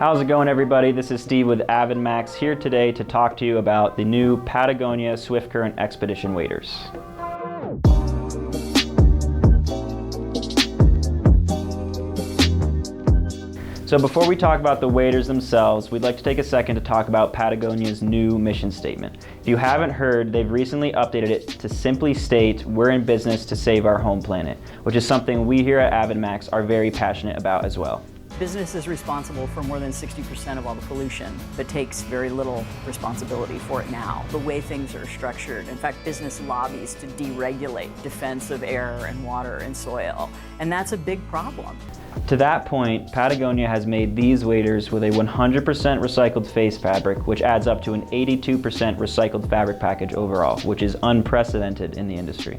How's it going, everybody? This is Steve with Avidmax, here today to talk to you about the new Patagonia Swiftcurrent Expedition waders. So before we talk about the waders themselves, we'd like to take a second to talk about Patagonia's new mission statement. If you haven't heard, they've recently updated it to simply state, "We're in business to save our home planet," which is something we here at Avidmax are very passionate about as well. Business is responsible for more than 60% of all the pollution, but takes very little responsibility for it now. The way things are structured, in fact, business lobbies to deregulate defense of air and water and soil, and that's a big problem. To that point, Patagonia has made these waders with a 100% recycled face fabric, which adds up to an 82% recycled fabric package overall, which is unprecedented in the industry.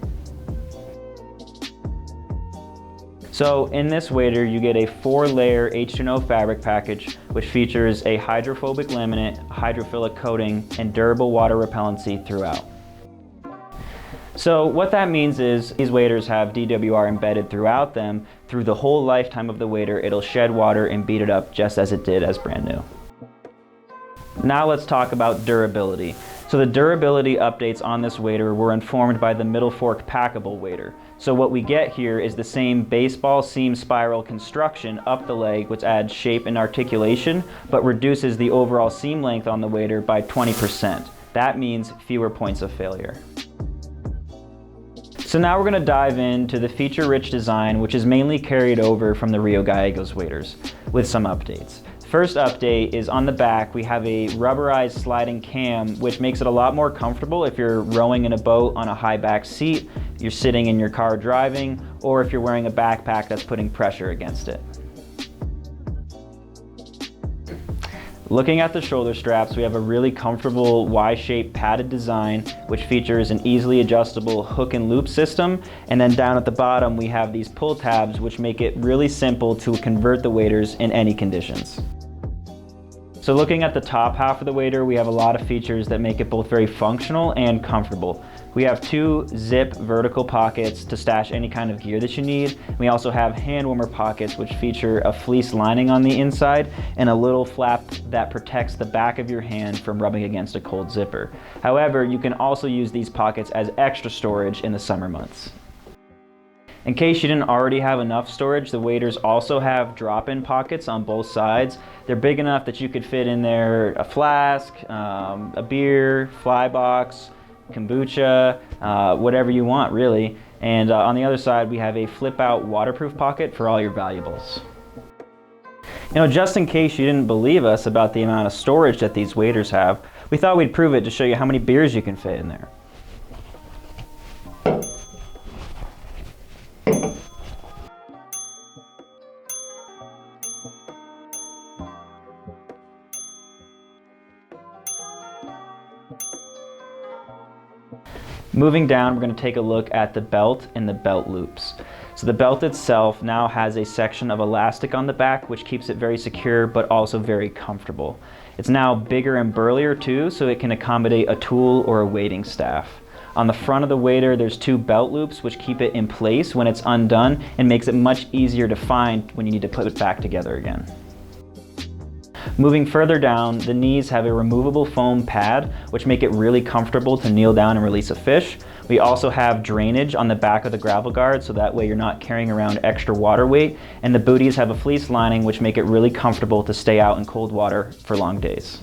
So in this wader, you get a 4-layer H2O fabric package, which features a hydrophobic laminate, hydrophilic coating, and durable water repellency throughout. So what that means is these waders have DWR embedded throughout them. Through the whole lifetime of the wader, it'll shed water and beat it up just as it did as brand new. Now let's talk about durability. So the durability updates on this wader were informed by the Middle Fork packable wader. So what we get here is the same baseball seam spiral construction up the leg, which adds shape and articulation, but reduces the overall seam length on the wader by 20%. That means fewer points of failure. So now we're going to dive into the feature-rich design, which is mainly carried over from the Rio Gallegos waders, with some updates. First update is on the back. We have a rubberized sliding cam, which makes it a lot more comfortable if you're rowing in a boat on a high back seat, you're sitting in your car driving, or if you're wearing a backpack that's putting pressure against it. Looking at the shoulder straps, we have a really comfortable Y-shaped padded design, which features an easily adjustable hook and loop system. And then down at the bottom, we have these pull tabs, which make it really simple to convert the waders in any conditions. So looking at the top half of the wader, we have a lot of features that make it both very functional and comfortable. We have 2 zip vertical pockets to stash any kind of gear that you need. We also have hand warmer pockets, which feature a fleece lining on the inside and a little flap that protects the back of your hand from rubbing against a cold zipper. However, you can also use these pockets as extra storage in the summer months. In case you didn't already have enough storage, the waders also have drop-in pockets on both sides. They're big enough that you could fit in there a flask, a beer, fly box, kombucha, whatever you want really. And on the other side, we have a flip-out waterproof pocket for all your valuables. You know, just in case you didn't believe us about the amount of storage that these waders have, we thought we'd prove it to show you how many beers you can fit in there. Moving down, we're going to take a look at the belt and the belt loops. So the belt itself now has a section of elastic on the back, which keeps it very secure but also very comfortable. It's now bigger and burlier too, so it can accommodate a tool or a wading staff. On the front of the wader, there's 2 belt loops which keep it in place when it's undone and makes it much easier to find when you need to put it back together again. Moving further down, the knees have a removable foam pad, which make it really comfortable to kneel down and release a fish. We also have drainage on the back of the gravel guard, so that way you're not carrying around extra water weight. And the booties have a fleece lining, which make it really comfortable to stay out in cold water for long days.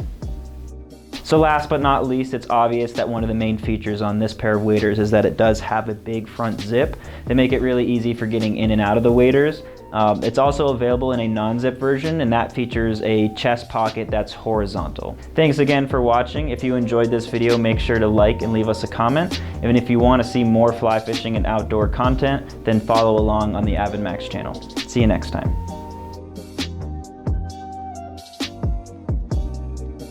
So last but not least, it's obvious that one of the main features on this pair of waders is that it does have a big front zip that make it really easy for getting in and out of the waders. It's also available in a non-zip version, and that features a chest pocket that's horizontal. Thanks again for watching. If you enjoyed this video, make sure to like and leave us a comment. And if you want to see more fly fishing and outdoor content, then follow along on the Avidmax channel. See you next time.